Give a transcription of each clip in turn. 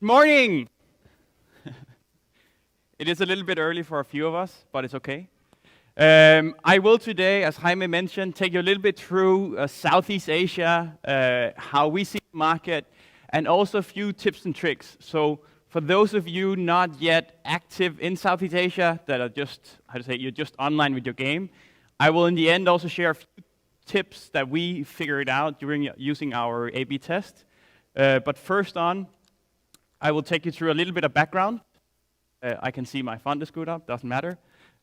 Morning! It is a little bit early for a few of us, but it's okay. I will today, as Jaime mentioned, take you a little bit through Southeast Asia, how we see the market, and also a few tips and tricks. So for those of you not yet active in Southeast Asia, that are just, you're just online with your game, I will in the end also share a few tips that we figured out during using our A/B test. But first on, I will take you through a little bit of background. I can see my font is screwed up, doesn't matter.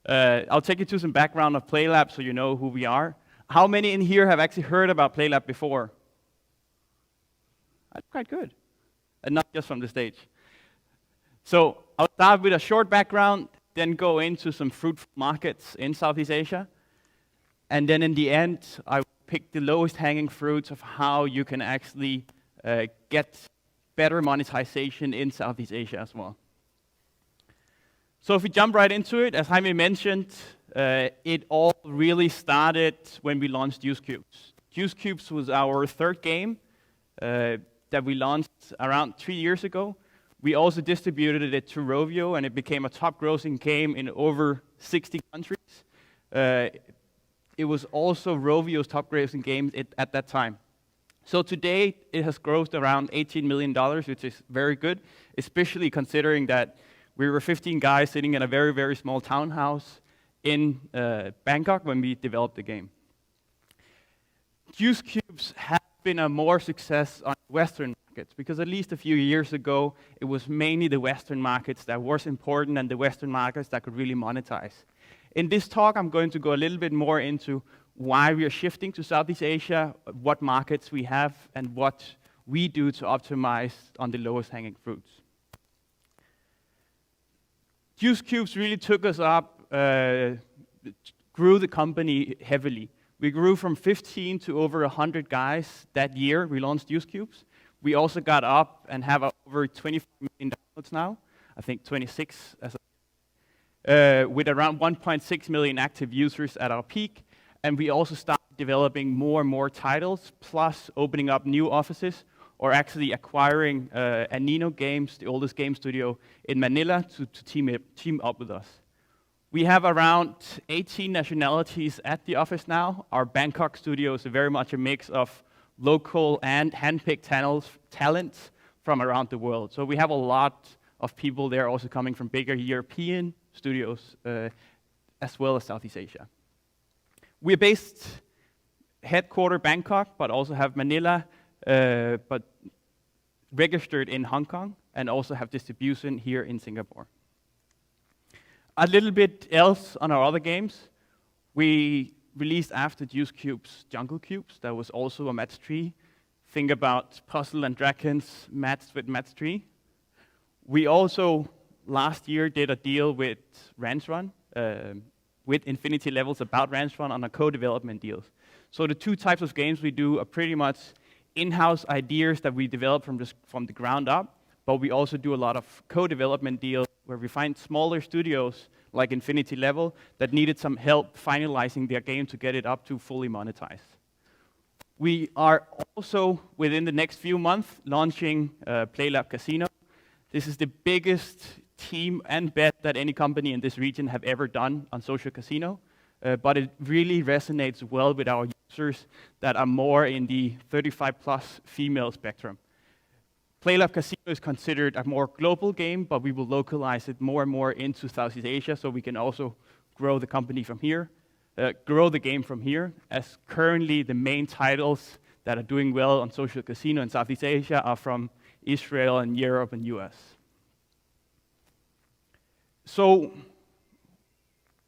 I'll take you through some background of Playlab so you know who we are. How many in here have actually heard about Playlab before? That's quite good. And not just from the stage. So I'll start with a short background, then go into some fruitful markets in Southeast Asia. And then in the end, I will pick the lowest hanging fruits of how you can actually get better monetization in Southeast Asia as well. So if we jump right into it, as Jaime mentioned, it all really started when we launched Juice Cubes. Juice Cubes was our third game that we launched around 3 years ago. We also distributed it to Rovio, and it became a top-grossing game in over 60 countries. It was also Rovio's top-grossing game at that time. So today, it has grossed around $18 million, which is very good, especially considering that we were 15 guys sitting in a very, very small townhouse in Bangkok when we developed the game. Juice Cubes have been a more success on Western markets, because at least a few years ago, it was mainly the Western markets that was important and the Western markets that could really monetize. In this talk, I'm going to go a little bit more into why we are shifting to Southeast Asia, what markets we have, and what we do to optimize on the lowest hanging fruits. Juice Cubes really took us up, grew the company heavily. We grew from 15 to over 100 guys that year we launched Juice Cubes. We also got up and have over 25 million downloads now, I think 26 as with around 1.6 million active users at our peak. And we also started developing more and more titles, plus opening up new offices, or actually acquiring Anino Games, the oldest game studio in Manila, to team up with us. We have around 18 nationalities at the office now. Our Bangkok studio is very much a mix of local and handpicked talents from around the world. So we have a lot of people there also coming from bigger European studios, as well as Southeast Asia. We're based headquartered Bangkok, but also have Manila, but registered in Hong Kong, and also have distribution here in Singapore. A little bit else on our other games. We released after Juice Cubes, Jungle Cubes. That was also a match 3. Think about Puzzle and Dragons matched with match 3. We also last year did a deal with Ranch Run, with Infinity Levels about Ranch Run on a co-development deals. So the two types of games we do are pretty much in-house ideas that we develop from the ground up, but we also do a lot of co-development deals where we find smaller studios like Infinity Level that needed some help finalizing their game to get it up to fully monetized. We are also, within the next few months, launching Playlab Casino. This is the biggest team and bet that any company in this region have ever done on social casino, but it really resonates well with our users that are more in the 35+ female spectrum. Playlab Casino is considered a more global game, but we will localize it more and more into Southeast Asia, so we can also grow the company from here, grow the game from here, as currently the main titles that are doing well on social casino in Southeast Asia are from Israel and Europe and US. So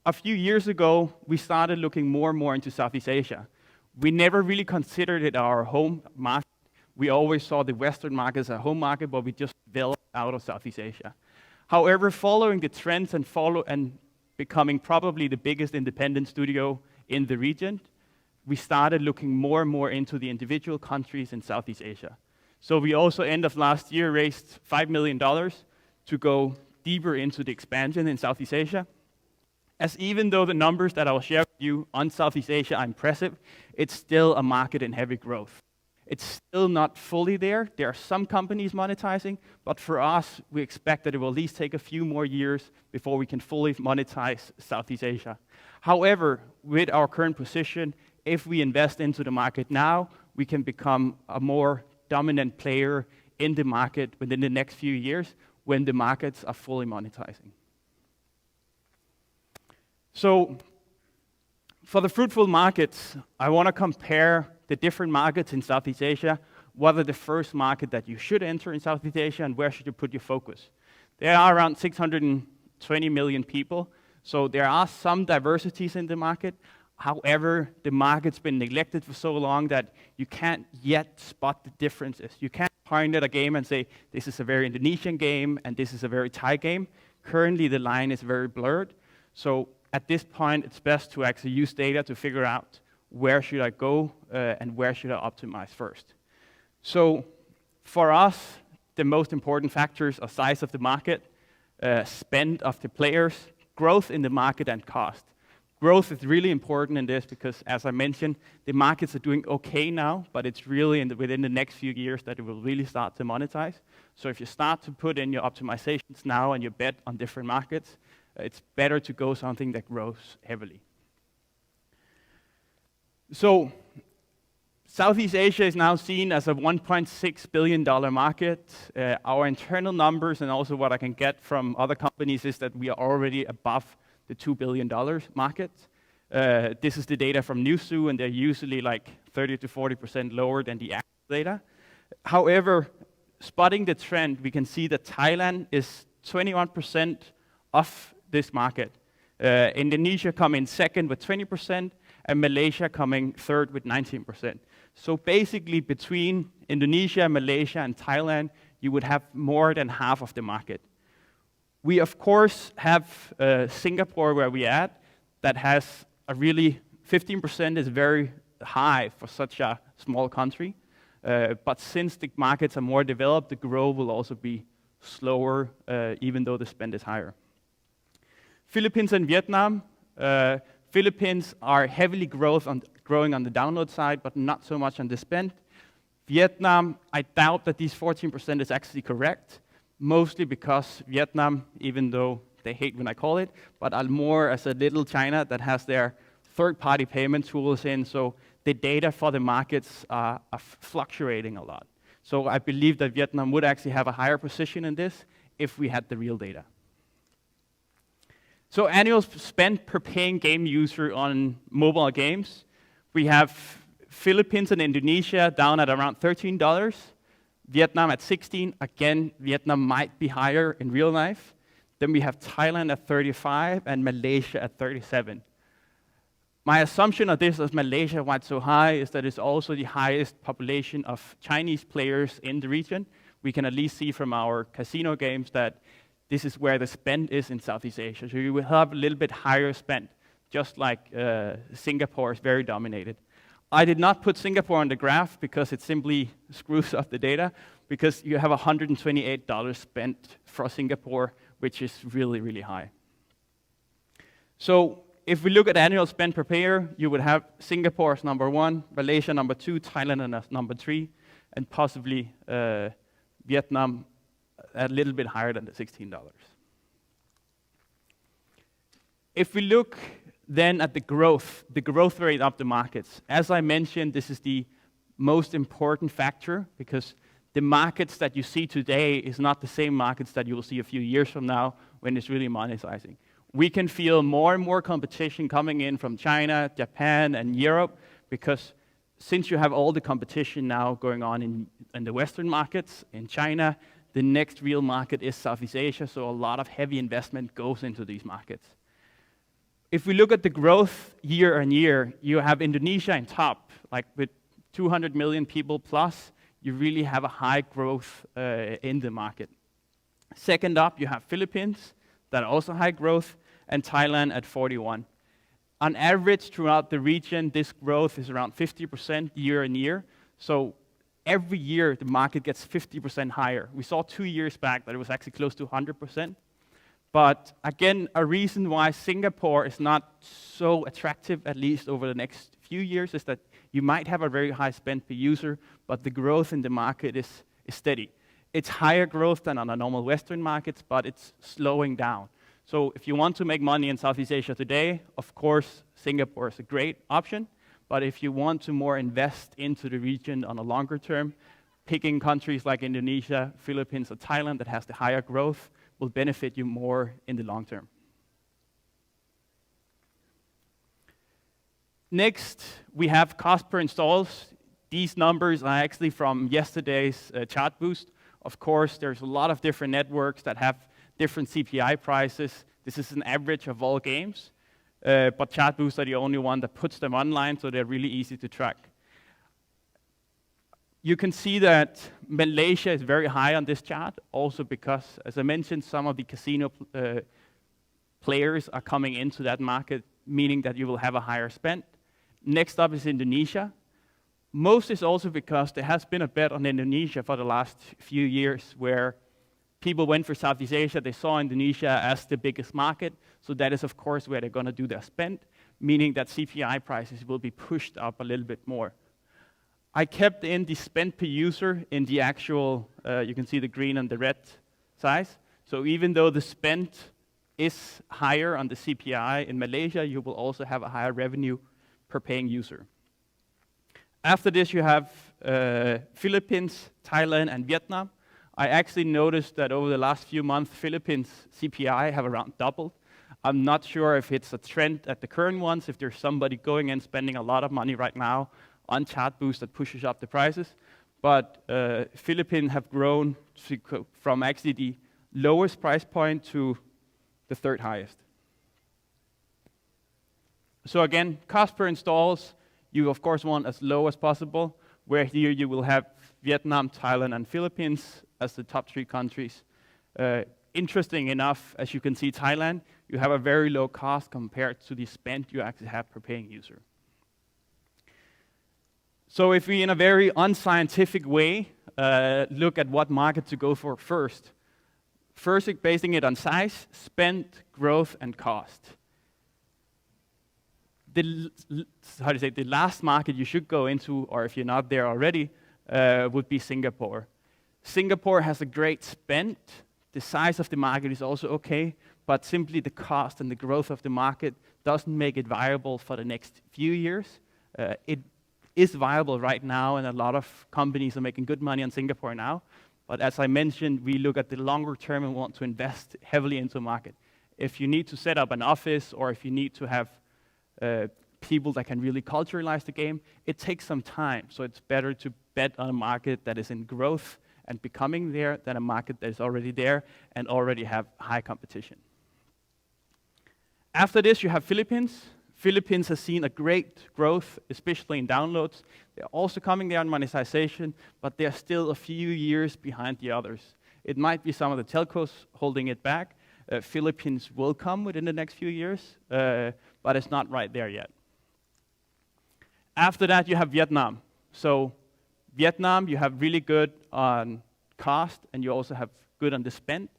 a few years ago, we started looking more and more into Southeast Asia. We never really considered it our home market. We always saw the Western market as a home market, but we just developed out of Southeast Asia. However, following the trends and becoming probably the biggest independent studio in the region, we started looking more and more into the individual countries in Southeast Asia. So we also, end of last year, raised $5 million to go deeper into the expansion in Southeast Asia. As even though the numbers that I'll share with you on Southeast Asia are impressive, it's still a market in heavy growth. It's still not fully there. There are some companies monetizing, but for us, we expect that it will at least take a few more years before we can fully monetize Southeast Asia. However, with our current position, if we invest into the market now, we can become a more dominant player in the market within the next few years when the markets are fully monetizing. So, for the fruitful markets, I want to compare the different markets in Southeast Asia. What are the first market that you should enter in Southeast Asia, and where should you put your focus? There are around 620 million people, so there are some diversities in the market. However, the market's been neglected for so long that you can't yet spot the differences. You can't point at a game and say, this is a very Indonesian game, and this is a very Thai game. Currently, the line is very blurred. So at this point, it's best to actually use data to figure out where should I go and where should I optimize first. So for us, the most important factors are size of the market, spend of the players, growth in the market, and cost. Growth is really important in this because, as I mentioned, the markets are doing okay now, but it's really within the next few years that it will really start to monetize. So if you start to put in your optimizations now and you bet on different markets, it's better to go something that grows heavily. So Southeast Asia is now seen as a $1.6 billion market. Our internal numbers and also what I can get from other companies is that we are already above the $2 billion market. This is the data from Newzoo, and they're usually like 30 to 40% lower than the actual data. However, spotting the trend, we can see that Thailand is 21% of this market. Indonesia come in second with 20%, and Malaysia coming third with 19%. So basically, between Indonesia, Malaysia, and Thailand, you would have more than half of the market. We, of course, have Singapore where we at, that has a really, 15% is very high for such a small country. But since the markets are more developed, the growth will also be slower, even though the spend is higher. Philippines and Vietnam. Philippines are heavily growing on the download side, but not so much on the spend. Vietnam, I doubt that these 14% is actually correct, mostly because Vietnam, even though they hate when I call it, but are more as a little China that has their third-party payment tools in, so the data for the markets are fluctuating a lot. So I believe that Vietnam would actually have a higher position in this if we had the real data. So annual spend per paying game user on mobile games, we have Philippines and Indonesia down at around $13, Vietnam at 16. Again, Vietnam might be higher in real life. Then we have Thailand at 35 and Malaysia at 37. My assumption of this, as Malaysia why it's so high, is that it's also the highest population of Chinese players in the region. We can at least see from our casino games that this is where the spend is in Southeast Asia. So you will have a little bit higher spend, just like Singapore is very dominated. I did not put Singapore on the graph because it simply screws up the data, because you have $128 spent for Singapore, which is really, really high. So if we look at annual spend per payer, you would have Singapore as number 1, Malaysia number 2, Thailand as number 3, and possibly Vietnam a little bit higher than the $16. If we look then at the growth rate of the markets, as I mentioned, this is the most important factor because the markets that you see today is not the same markets that you will see a few years from now when it's really monetizing. We can feel more and more competition coming in from China, Japan, and Europe because since you have all the competition now going on in the Western markets, in China, the next real market is Southeast Asia, so a lot of heavy investment goes into these markets. If we look at the growth year on year, you have Indonesia in top, like with 200 million people plus, you really have a high growth in the market. Second up, you have Philippines, that are also high growth, and Thailand at 41. On average, throughout the region, this growth is around 50% year on year. So every year, the market gets 50% higher. We saw 2 years back that it was actually close to 100%. But again, a reason why Singapore is not so attractive, at least over the next few years, is that You might have a very high spend per user, but the growth in the market is steady. It's higher growth than on a normal Western markets, but it's slowing down. So if you want to make money in Southeast Asia today, of course, Singapore is a great option. But if you want to more invest into the region on a longer term, picking countries like Indonesia, Philippines, or Thailand that has the higher growth will benefit you more in the long term. Next, we have cost per installs. These numbers are actually from yesterday's chart boost. Of course, there's a lot of different networks that have different CPI prices. This is an average of all games, but Chartboost are the only one that puts them online, so they're really easy to track. You can see that Malaysia is very high on this chart, also because, as I mentioned, some of the casino players are coming into that market, meaning that you will have a higher spend. Next up is Indonesia. Most is also because there has been a bet on Indonesia for the last few years where people went for Southeast Asia, they saw Indonesia as the biggest market, so that is of course where they're going to do their spend, meaning that CPI prices will be pushed up a little bit more. I kept in the spend per user in the actual, you can see the green and the red size, so even though the spend is higher on the CPI in Malaysia, you will also have a higher revenue per paying user. After this, you have Philippines, Thailand, and Vietnam. I actually noticed that over the last few months, Philippines CPI have around doubled. I'm not sure if it's a trend at the current ones, if there's somebody going and spending a lot of money right now on Chartboost that pushes up the prices. But Philippines have grown from actually the lowest price point to the third highest. So again, cost per installs, you of course want as low as possible, where here you will have Vietnam, Thailand, and Philippines as the top 3 countries. Interesting enough, as you can see, Thailand, you have a very low cost compared to the spend you actually have per paying user. So if we, in a very unscientific way, look at what market to go for first, basing it on size, spend, growth, and cost. The last market you should go into, or if you're not there already, would be Singapore. Singapore has a great spend. The size of the market is also okay, but simply the cost and the growth of the market doesn't make it viable for the next few years. It is viable right now, and a lot of companies are making good money in Singapore now. But as I mentioned, we look at the longer term and want to invest heavily into the market. If you need to set up an office, or if you need to have people that can really culturalize the game, it takes some time. So it's better to bet on a market that is in growth and becoming there than a market that is already there and already have high competition. After this, you have Philippines. Philippines has seen a great growth, especially in downloads. They're also coming there on monetization, but they're still a few years behind the others. It might be some of the telcos holding it back. Philippines will come within the next few years, but it's not right there yet. After that, you have Vietnam. So Vietnam, you have really good on cost, and you also have good on the spend.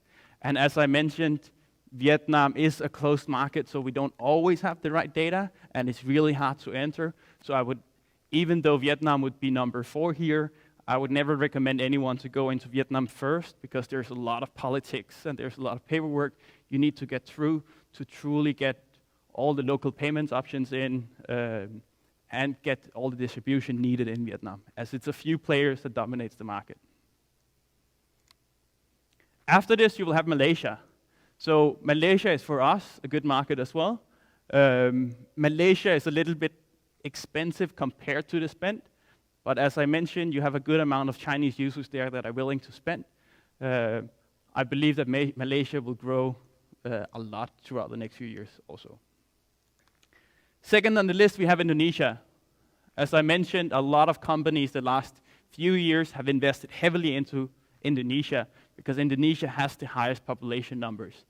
And as I mentioned, Vietnam is a closed market, so we don't always have the right data, and it's really hard to enter. So I would, even though Vietnam would be number 4 here, I would never recommend anyone to go into Vietnam first, because there's a lot of politics and there's a lot of paperwork you need to get through to truly get all the local payments options in and get all the distribution needed in Vietnam, as it's a few players that dominates the market. After this, you will have Malaysia. So Malaysia is, for us, a good market as well. Malaysia is a little bit expensive compared to the spend, but as I mentioned, you have a good amount of Chinese users there that are willing to spend. I believe that Malaysia will grow a lot throughout the next few years also. Second on the list, we have Indonesia. As I mentioned, a lot of companies the last few years have invested heavily into Indonesia because Indonesia has the highest population numbers.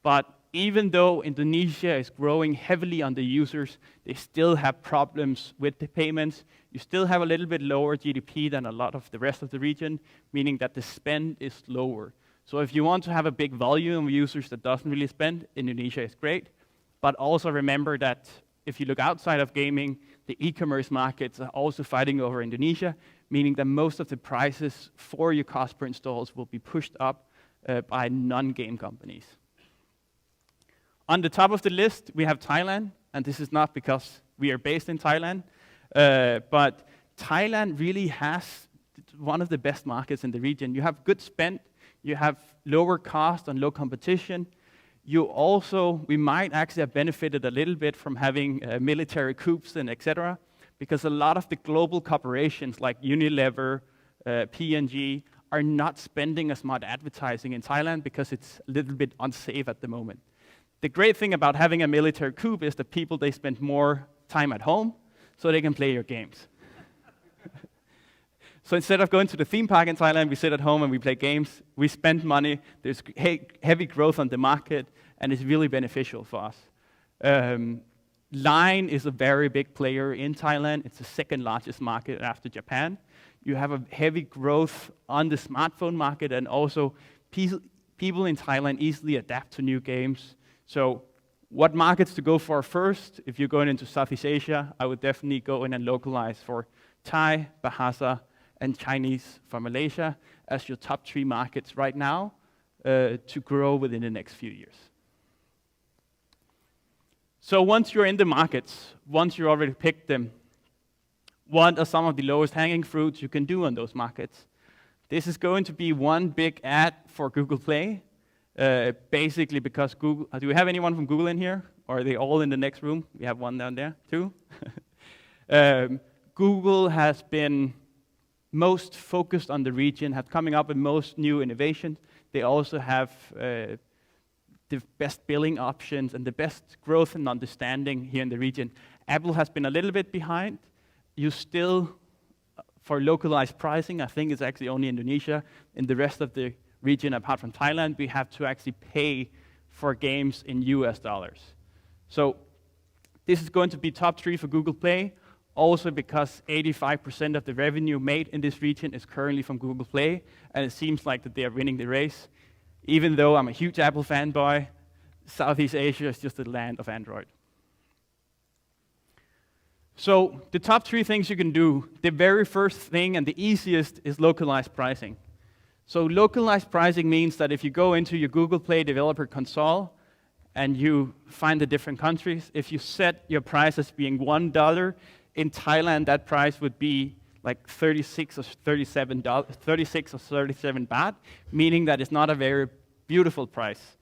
But even though Indonesia is growing heavily on the users, they still have problems with the payments. You still have a little bit lower GDP than a lot of the rest of the region, meaning that the spend is lower. So if you want to have a big volume of users that doesn't really spend, Indonesia is great. But also remember that if you look outside of gaming, the e-commerce markets are also fighting over Indonesia, meaning that most of the prices for your cost per installs will be pushed up by non-game companies. On the top of the list, we have Thailand, and this is not because we are based in Thailand, but Thailand really has one of the best markets in the region. You have good spend, you have lower cost and low competition. We might actually have benefited a little bit from having military coups and etc., because a lot of the global corporations like Unilever, P&G, are not spending as much advertising in Thailand because it's a little bit unsafe at the moment. The great thing about having a military coup is that people, they spend more time at home so they can play your games. So instead of going to the theme park in Thailand, we sit at home and we play games. We spend money. There's heavy growth on the market, and it's really beneficial for us. Line is a very big player in Thailand. It's the second largest market after Japan. You have a heavy growth on the smartphone market, and also people in Thailand easily adapt to new games. So what markets to go for first? If you're going into Southeast Asia, I would definitely go in and localize for Thai, Bahasa, and Chinese for Malaysia as your top 3 markets right now to grow within the next few years. So once you're in the markets, once you already picked them, what are some of the lowest hanging fruits you can do on those markets? This is going to be one big ad for Google Play, basically because Google, do we have anyone from Google in here? Or are they all in the next room? We have one down there too. Google has been most focused on the region, have coming up with most new innovations. They also have the best billing options and the best growth and understanding here in the region. Apple has been a little bit behind. You still, for localized pricing, I think it's actually only Indonesia. In the rest of the region, apart from Thailand, we have to actually pay for games in US dollars. So this is going to be top 3 for Google Play. Also because 85% of the revenue made in this region is currently from Google Play, and it seems like that they are winning the race. Even though I'm a huge Apple fanboy, Southeast Asia is just the land of Android. So the top 3 things you can do, the very first thing and the easiest is localized pricing. So localized pricing means that if you go into your Google Play developer console and you find the different countries, if you set your price as being $1, in Thailand, that price would be like 36 or 37 baht, meaning that it's not a very beautiful price.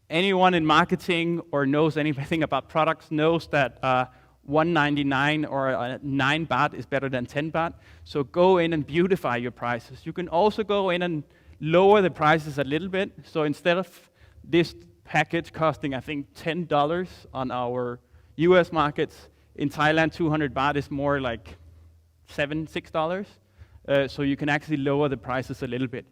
Anyone in marketing or knows anything about products knows that 1.99 or 9 baht is better than 10 baht. So go in and beautify your prices. You can also go in and lower the prices a little bit. So instead of this package costing, I think, $10 on our US markets, in Thailand, 200 baht is more like $6. So you can actually lower the prices a little bit.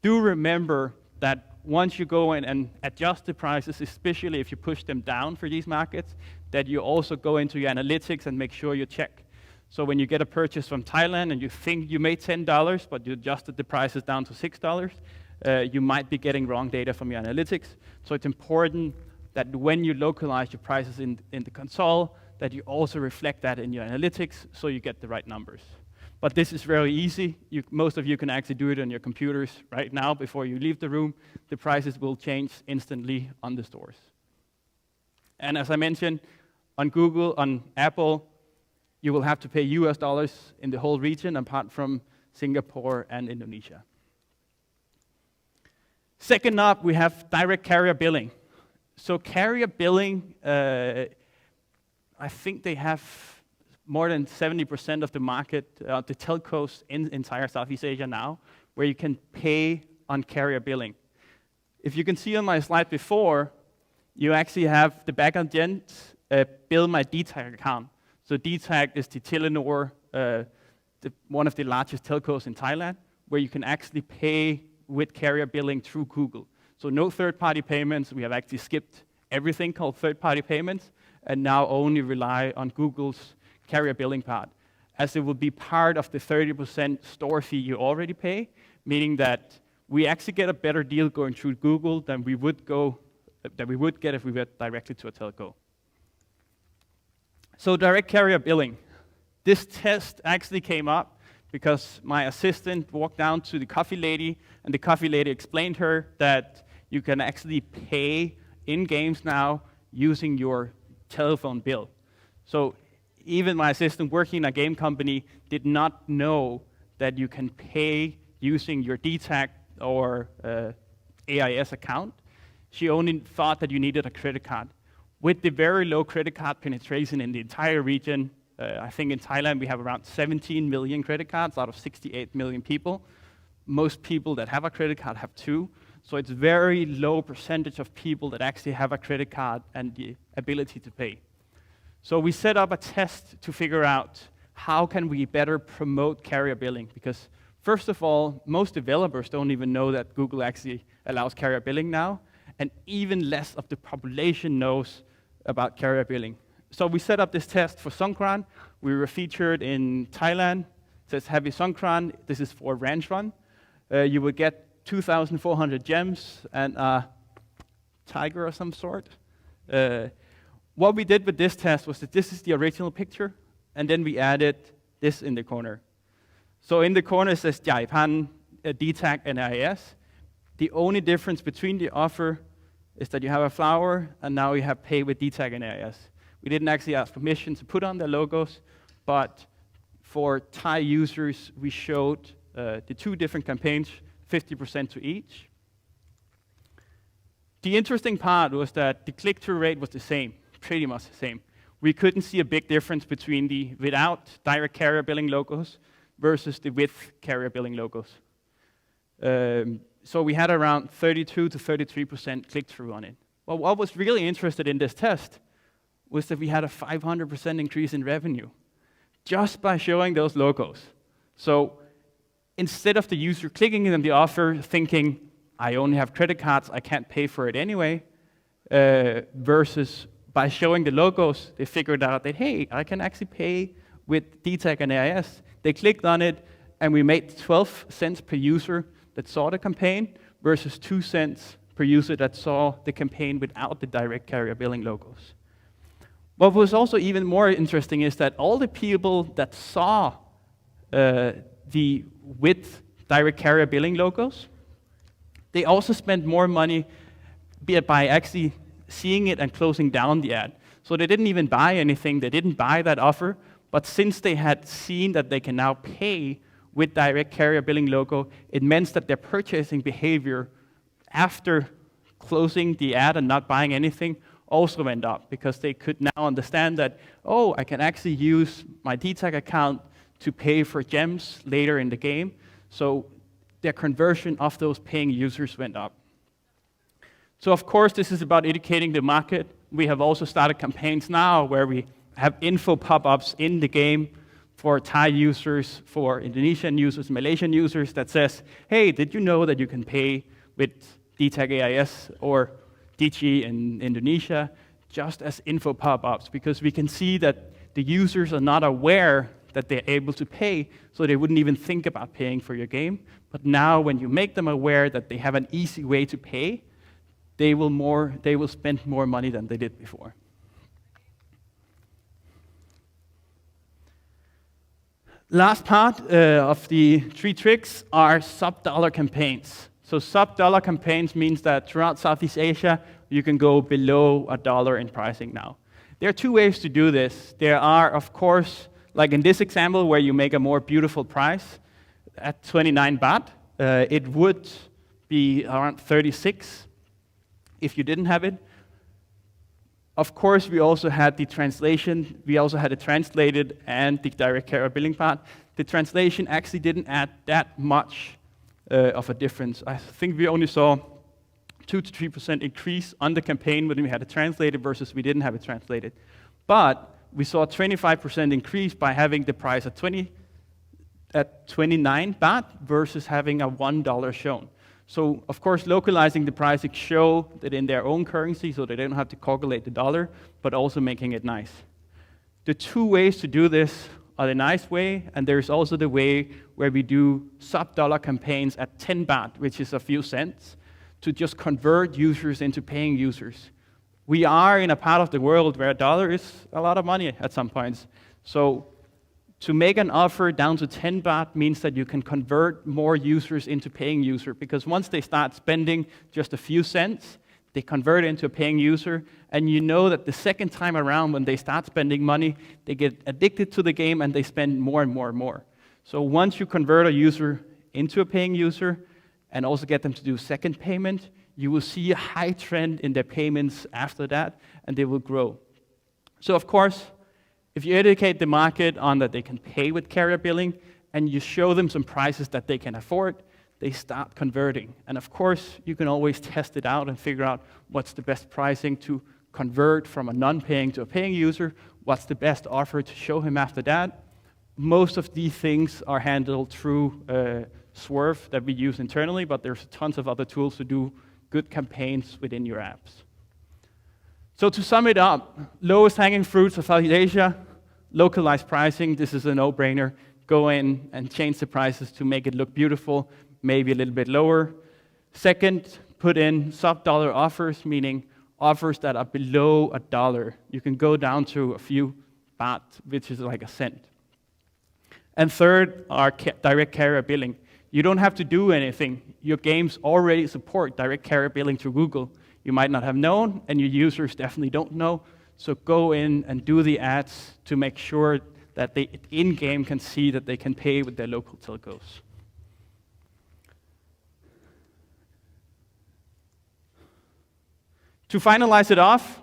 Do remember that once you go in and adjust the prices, especially if you push them down for these markets, that you also go into your analytics and make sure you check. So when you get a purchase from Thailand and you think you made $10, but you adjusted the prices down to $6, you might be getting wrong data from your analytics. So it's important that when you localize your prices in the console, that you also reflect that in your analytics so you get the right numbers. But this is very easy. Most of you can actually do it on your computers right now before you leave the room. The prices will change instantly on the stores. And as I mentioned, on Google, on Apple, you will have to pay US dollars in the whole region apart from Singapore and Indonesia. Second up, we have direct carrier billing. So carrier billing, I think they have more than 70% of the market, the telcos in entire Southeast Asia now, where you can pay on carrier billing. If you can see on my slide before, you actually have the backend bill my DTAG account. So DTAG is the Telenor, one of the largest telcos in Thailand, where you can actually pay with carrier billing through Google. So no third-party payments. We have actually skipped everything called third-party payments, and now only rely on Google's carrier billing part, as it will be part of the 30% store fee you already pay, meaning that we actually get a better deal going through Google than we would get if we went directly to a telco. So direct carrier billing. This test actually came up because my assistant walked down to the coffee lady, and the coffee lady explained her that you can actually pay in games now using your telephone bill. So even my assistant working in a game company did not know that you can pay using your DTAC or AIS account. She only thought that you needed a credit card. With the very low credit card penetration in the entire region, I think in Thailand we have around 17 million credit cards out of 68 million people. Most people that have a credit card have two, so it's very low percentage of people that actually have a credit card and the ability to pay. So we set up a test to figure out how can we better promote carrier billing, because first of all, most developers don't even know that Google actually allows carrier billing now, and even less of the population knows about carrier billing. So we set up this test for Songkran. We were featured in Thailand. It says Happy Songkran. This is for Ranch Run. You would get 2,400 gems and a tiger of some sort. What we did with this test was that this is the original picture, and then we added this in the corner. So in the corner it says Jai Pan, DTAC, and AIS. The only difference between the offer is that you have a flower, and now you have pay with DTAC and AIS. We didn't actually ask permission to put on their logos, but for Thai users, we showed the two different campaigns, 50% to each. The interesting part was that the click-through rate was the same, pretty much the same. We couldn't see a big difference between the without direct carrier billing logos versus the with carrier billing logos. So we had around 32 to 33% click-through on it. Well, what was really interesting in this test was that we had a 500% increase in revenue just by showing those logos. So instead of the user clicking in the offer thinking, I only have credit cards, I can't pay for it anyway, versus by showing the logos, they figured out that, hey, I can actually pay with DTAC and AIS. They clicked on it, and we made 12 cents per user that saw the campaign versus 2 cents per user that saw the campaign without the direct carrier billing logos. What was also even more interesting is that all the people that saw the with direct carrier billing logos, they also spent more money by actually seeing it and closing down the ad. So they didn't even buy anything, they didn't buy that offer, but since they had seen that they can now pay with direct carrier billing logo, it meant that their purchasing behavior after closing the ad and not buying anything also went up, because they could now understand that, oh, I can actually use my DTAC account to pay for gems later in the game. So their conversion of those paying users went up. So of course, this is about educating the market. We have also started campaigns now where we have info pop-ups in the game for Thai users, for Indonesian users, Malaysian users that says, hey, did you know that you can pay with DTAC AIS or DG in Indonesia, just as info pop-ups, because we can see that the users are not aware that they're able to pay, so they wouldn't even think about paying for your game. But now when you make them aware that they have an easy way to pay, they will spend more money than they did before. Last part of the 3 tricks are sub-dollar campaigns. So sub-dollar campaigns means that throughout Southeast Asia, you can go below $1 in pricing now. There are 2 ways to do this. There are, of course, like in this example, where you make a more beautiful price at 29 baht. It would be around 36 if you didn't have it. Of course, we also had the translation. We also had it translated and the direct carrier billing part. The translation actually didn't add that much of a difference. I think we only saw 2 to 3% increase on the campaign when we had it translated versus we didn't have it translated. But we saw a 25% increase by having the price at 29 baht versus having a $1 shown. So, of course, localizing the pricing show that in their own currency, so they don't have to calculate the dollar, but also making it nice. The 2 ways to do this are the nice way, and there's also the way where we do sub-dollar campaigns at 10 baht, which is a few cents, to just convert users into paying users. We are in a part of the world where a dollar is a lot of money at some points. So to make an offer down to 10 baht means that you can convert more users into paying user, because once they start spending just a few cents, they convert into a paying user, and you know that the second time around when they start spending money, they get addicted to the game and they spend more and more and more. So once you convert a user into a paying user and also get them to do second payment, you will see a high trend in their payments after that, and they will grow. So of course, if you educate the market on that they can pay with carrier billing, and you show them some prices that they can afford, they start converting. And of course, you can always test it out and figure out what's the best pricing to convert from a non-paying to a paying user, what's the best offer to show him after that. Most of these things are handled through Swerve that we use internally, but there's tons of other tools to do good campaigns within your apps. So to sum it up, lowest hanging fruits of Southeast Asia, localized pricing, this is a no-brainer. Go in and change the prices to make it look beautiful, maybe a little bit lower. Second, put in sub-dollar offers, meaning offers that are below $1. You can go down to a few baht, which is like a cent. And third are direct carrier billing. You don't have to do anything. Your games already support direct carrier billing through Google. You might not have known, and your users definitely don't know. So go in and do the ads to make sure that they in-game can see that they can pay with their local telcos. To finalize it off,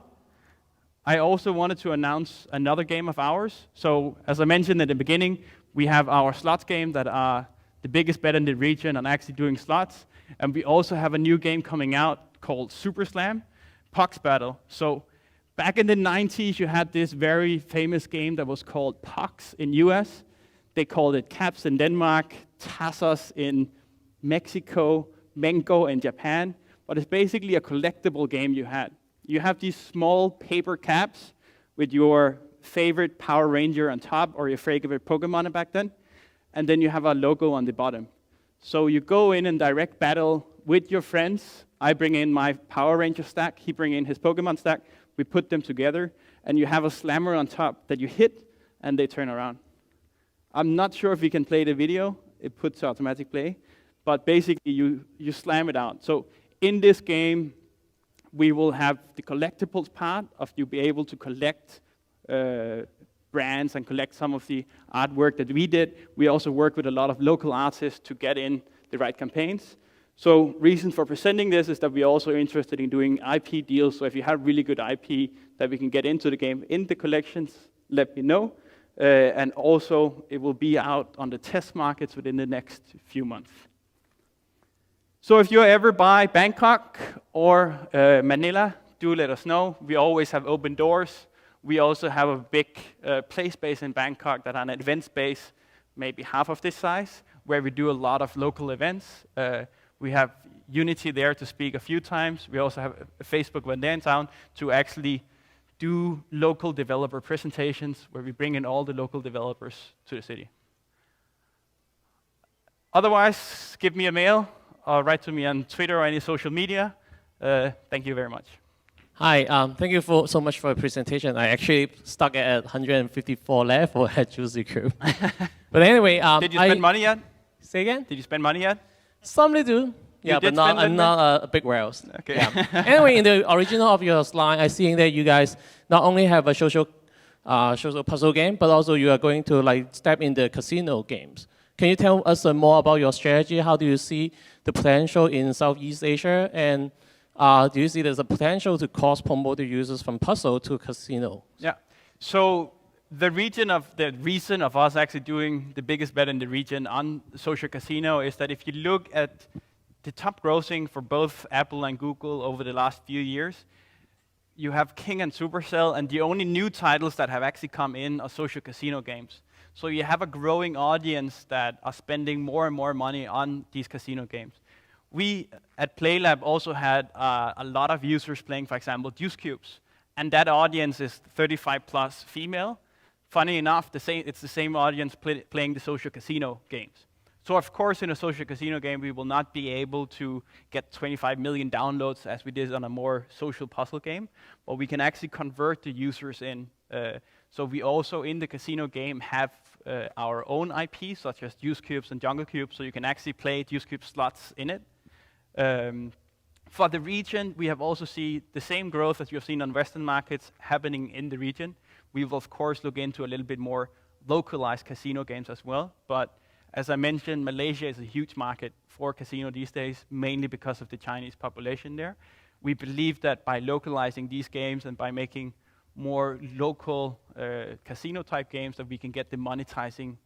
I also wanted to announce another game of ours. So as I mentioned at the beginning, we have our slots game that are the biggest bet in the region on actually doing slots. And we also have a new game coming out called Super Slam, Pucks Battle. So back in the 90s, you had this very famous game that was called Pucks in US. They called it Caps in Denmark, Tazos in Mexico, Mengo in Japan. But it's basically a collectible game you had. You have these small paper caps with your favorite Power Ranger on top or your favorite Pokemon back then. And then you have a logo on the bottom. So you go in and direct battle with your friends. I bring in my Power Ranger stack. He brings in his Pokemon stack. We put them together. And you have a slammer on top that you hit and they turn around. I'm not sure if we can play the video. It puts automatic play. But basically you slam it out. So in this game, we will have the collectibles part of you be able to collect brands and collect some of the artwork that we did. We also work with a lot of local artists to get in the right campaigns. So reason for presenting this is that we're also interested in doing IP deals. So if you have really good IP that we can get into the game in the collections, let me know. And also it will be out on the test markets within the next few months. So if you ever buy Bangkok or Manila, do let us know. We always have open doors. We also have a big play space in Bangkok that are an event space, maybe half of this size, where we do a lot of local events. We have Unity there to speak a few times. We also have a Facebook event in town to actually do local developer presentations where we bring in all the local developers to the city. Otherwise, give me a mail or write to me on Twitter or any social media. Thank you very much. Hi, thank you so much for the presentation. I actually stuck at 154 level at Juicy Group. But anyway, did you spend money yet? Say again? Did you spend money yet? Some they do. Yeah, but I'm not a big whales. Okay. Yeah. Anyway, in the original of your slide, I see that you guys not only have a social puzzle game, but also you are going to like step in the casino games. Can you tell us more about your strategy? How do you see the potential in Southeast Asia? And do you see there's a potential to cross-promote the users from puzzle to casino? Yeah. So the reason of us actually doing the biggest bet in the region on social casino is that if you look at the top grossing for both Apple and Google over the last few years, you have King and Supercell, and the only new titles that have actually come in are social casino games. So you have a growing audience that are spending more and more money on these casino games. We at Playlab also had a lot of users playing, for example, Juice Cubes, and that audience is 35 plus female. Funny enough, it's the same audience playing the social casino games. So of course, in a social casino game, we will not be able to get 25 million downloads as we did on a more social puzzle game, but we can actually convert the users in. So we also, in the casino game, have our own IP, such as Juice Cubes and Jungle Cubes, so you can actually play Juice Cube slots in it. For the region, we have also seen the same growth as you've seen on Western markets happening in the region. We will, of course, look into a little bit more localized casino games as well, but as I mentioned, Malaysia is a huge market for casino these days, mainly because of the Chinese population there. We believe that by localizing these games and by making more local casino-type games, that we can get the monetizing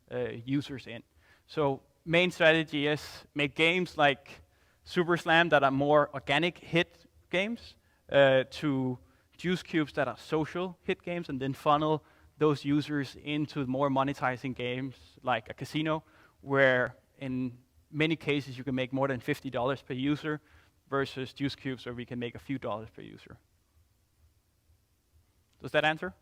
users in. So main strategy is make games like Super Slam that are more organic hit games, to Juice Cubes that are social hit games, and then funnel those users into more monetizing games like a casino, where in many cases you can make more than $50 per user, versus Juice Cubes where we can make a few dollars per user. Does that answer?